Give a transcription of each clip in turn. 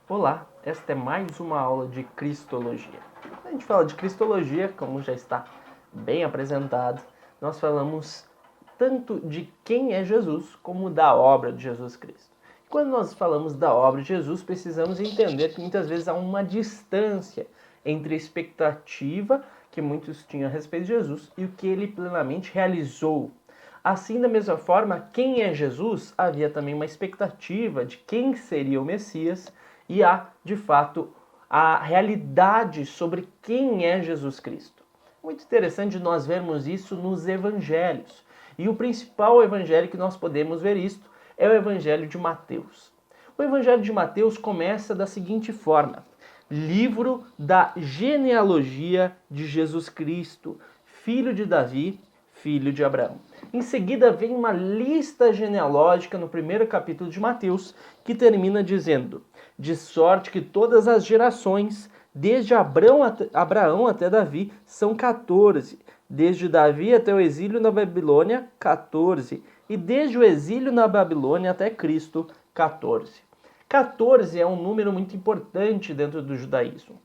Olá, esta é mais uma aula de Cristologia. Quando a gente fala de Cristologia, como já está bem apresentado, nós falamos tanto de quem é Jesus como da obra de Jesus Cristo. Quando nós falamos da obra de Jesus, precisamos entender que muitas vezes há uma distância entre a expectativa que muitos tinham a respeito de Jesus e o que ele plenamente realizou. Assim, da mesma forma, quem é Jesus, havia também uma expectativa de quem seria o Messias e há, de fato, a realidade sobre quem é Jesus Cristo. Muito interessante nós vermos isso nos evangelhos. E o principal evangelho que nós podemos ver isto é o evangelho de Mateus. O evangelho de Mateus começa da seguinte forma: livro da genealogia de Jesus Cristo, filho de Davi, filho de Abraão. Em seguida vem uma lista genealógica no primeiro capítulo de Mateus, que termina dizendo: de sorte que todas as gerações, desde Abraão até Davi, são 14. Desde Davi até o exílio na Babilônia, 14. E desde o exílio na Babilônia até Cristo, 14. 14 é um número muito importante dentro do judaísmo.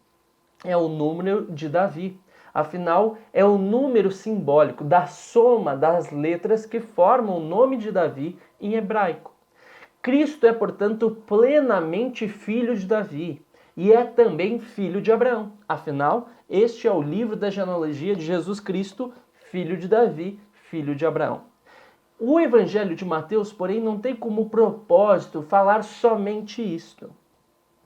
É o número de Davi. Afinal, é o número simbólico da soma das letras que formam o nome de Davi em hebraico. Cristo é, portanto, plenamente filho de Davi e é também filho de Abraão. Afinal, este é o livro da genealogia de Jesus Cristo, filho de Davi, filho de Abraão. O Evangelho de Mateus, porém, não tem como propósito falar somente isto.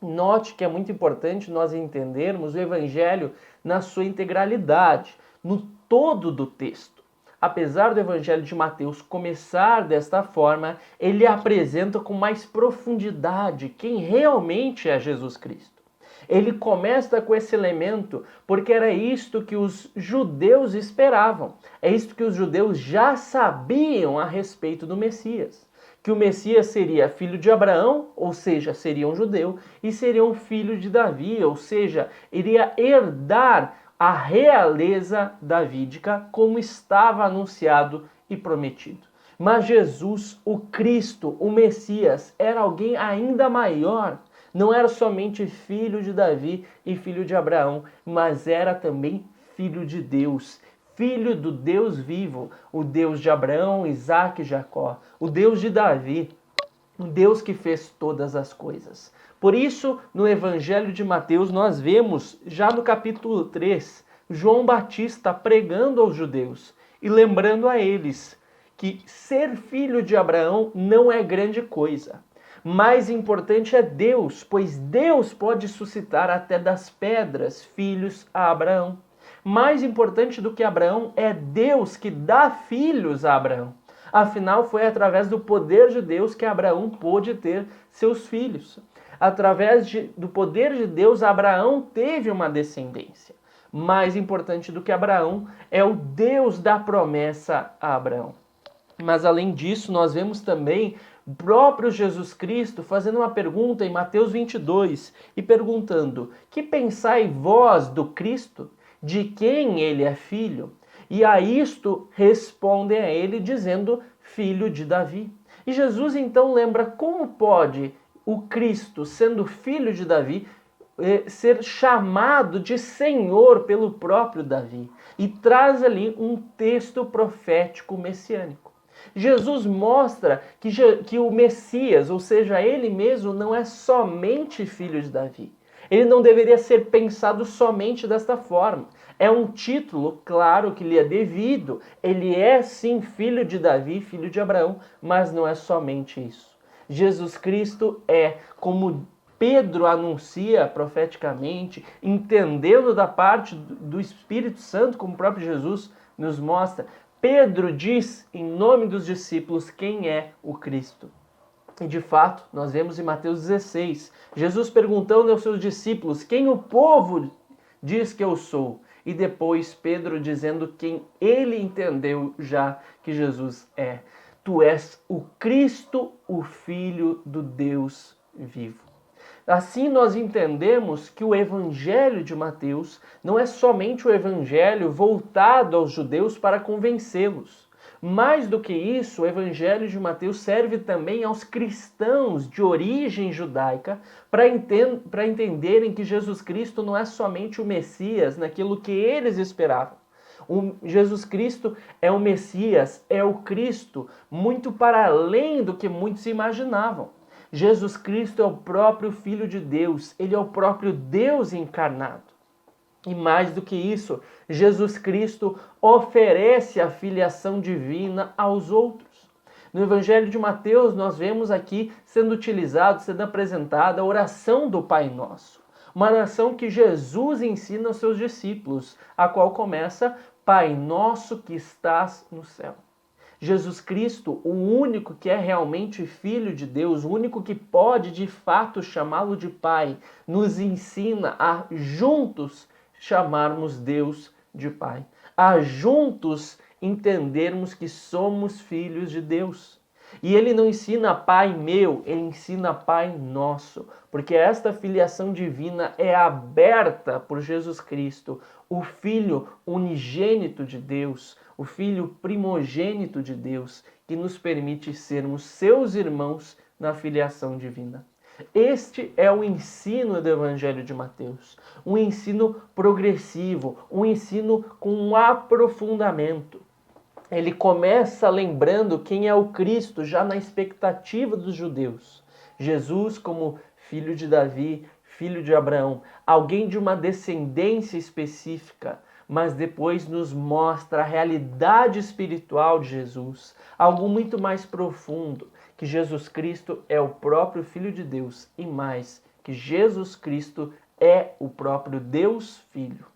Note que é muito importante nós entendermos o Evangelho na sua integralidade, no todo do texto. Apesar do Evangelho de Mateus começar desta forma, ele apresenta com mais profundidade quem realmente é Jesus Cristo. Ele começa com esse elemento porque era isto que os judeus esperavam. É isto que os judeus já sabiam a respeito do Messias. Que o Messias seria filho de Abraão, ou seja, seria um judeu, e seria um filho de Davi, ou seja, iria herdar a realeza davídica como estava anunciado e prometido. Mas Jesus, o Cristo, o Messias, era alguém ainda maior. Não era somente filho de Davi e filho de Abraão, mas era também filho de Deus. Filho do Deus vivo, o Deus de Abraão, Isaque e Jacó, o Deus de Davi, o Deus que fez todas as coisas. Por isso, no Evangelho de Mateus, nós vemos, já no capítulo 3, João Batista pregando aos judeus e lembrando a eles que ser filho de Abraão não é grande coisa. Mais importante é Deus, pois Deus pode suscitar até das pedras filhos a Abraão. Mais importante do que Abraão é Deus que dá filhos a Abraão. Afinal, foi através do poder de Deus que Abraão pôde ter seus filhos. Através do poder de Deus, Abraão teve uma descendência. Mais importante do que Abraão é o Deus da promessa a Abraão. Mas além disso, nós vemos também o próprio Jesus Cristo fazendo uma pergunta em Mateus 22 e perguntando: que pensai vós do Cristo? De quem ele é filho? E a isto respondem a ele dizendo: filho de Davi. E Jesus então lembra como pode o Cristo, sendo filho de Davi, ser chamado de Senhor pelo próprio Davi. E traz ali um texto profético messiânico. Jesus mostra que o Messias, ou seja, ele mesmo, não é somente filho de Davi. Ele não deveria ser pensado somente desta forma. É um título, claro, que lhe é devido. Ele é, sim, filho de Davi, filho de Abraão, mas não é somente isso. Jesus Cristo é, como Pedro anuncia profeticamente, entendendo da parte do Espírito Santo, como o próprio Jesus nos mostra, Pedro diz, em nome dos discípulos, quem é o Cristo. E de fato, nós vemos em Mateus 16, Jesus perguntando aos seus discípulos quem o povo diz que eu sou. E depois Pedro dizendo quem ele entendeu já que Jesus é. Tu és o Cristo, o Filho do Deus vivo. Assim nós entendemos que o Evangelho de Mateus não é somente o Evangelho voltado aos judeus para convencê-los, Mais do que isso, o Evangelho de Mateus serve também aos cristãos de origem judaica para entenderem que Jesus Cristo não é somente o Messias naquilo que eles esperavam. Jesus Cristo é o Messias, é o Cristo, muito para além do que muitos imaginavam. Jesus Cristo é o próprio Filho de Deus, ele é o próprio Deus encarnado. E mais do que isso, Jesus Cristo oferece a filiação divina aos outros. No Evangelho de Mateus, nós vemos aqui sendo apresentada a oração do Pai Nosso. Uma oração que Jesus ensina aos seus discípulos, a qual começa: Pai Nosso que estás no céu. Jesus Cristo, o único que é realmente Filho de Deus, o único que pode de fato chamá-lo de Pai, nos ensina a juntos chamarmos Deus de Pai, a juntos entendermos que somos filhos de Deus. E ele não ensina Pai meu, ele ensina Pai nosso, porque esta filiação divina é aberta por Jesus Cristo, o Filho unigênito de Deus, o Filho primogênito de Deus, que nos permite sermos seus irmãos na filiação divina. Este é o ensino do Evangelho de Mateus, um ensino progressivo, um ensino com um aprofundamento. Ele começa lembrando quem é o Cristo, já na expectativa dos judeus. Jesus como filho de Davi, filho de Abraão, alguém de uma descendência específica, mas depois nos mostra a realidade espiritual de Jesus, algo muito mais profundo, que Jesus Cristo é o próprio Filho de Deus e mais, que Jesus Cristo é o próprio Deus Filho.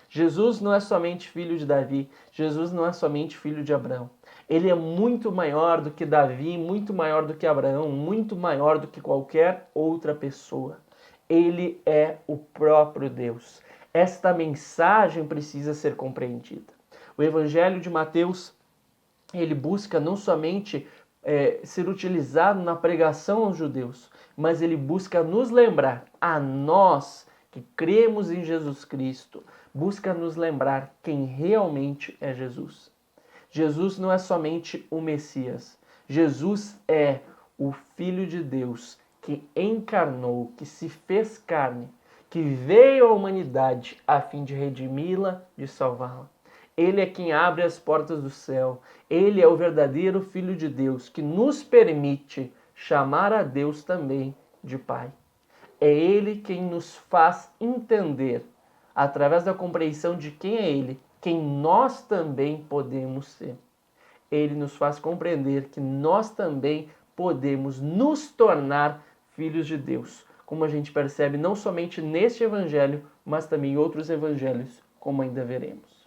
Jesus não é somente filho de Davi, Jesus não é somente filho de Abraão. Ele é muito maior do que Davi, muito maior do que Abraão, muito maior do que qualquer outra pessoa. Ele é o próprio Deus. Esta mensagem precisa ser compreendida. O Evangelho de Mateus, ele busca não somente ser utilizado na pregação aos judeus, mas ele busca nos lembrar, a nós que cremos em Jesus Cristo, busca nos lembrar quem realmente é Jesus. Jesus não é somente o Messias, Jesus é o Filho de Deus que encarnou, que se fez carne, que veio à humanidade a fim de redimi-la, de salvá-la. Ele é quem abre as portas do céu. Ele é o verdadeiro Filho de Deus que nos permite chamar a Deus também de Pai. É Ele quem nos faz entender, através da compreensão de quem é Ele, quem nós também podemos ser. Ele nos faz compreender que nós também podemos nos tornar filhos de Deus, como a gente percebe não somente neste Evangelho, mas também em outros Evangelhos, como ainda veremos.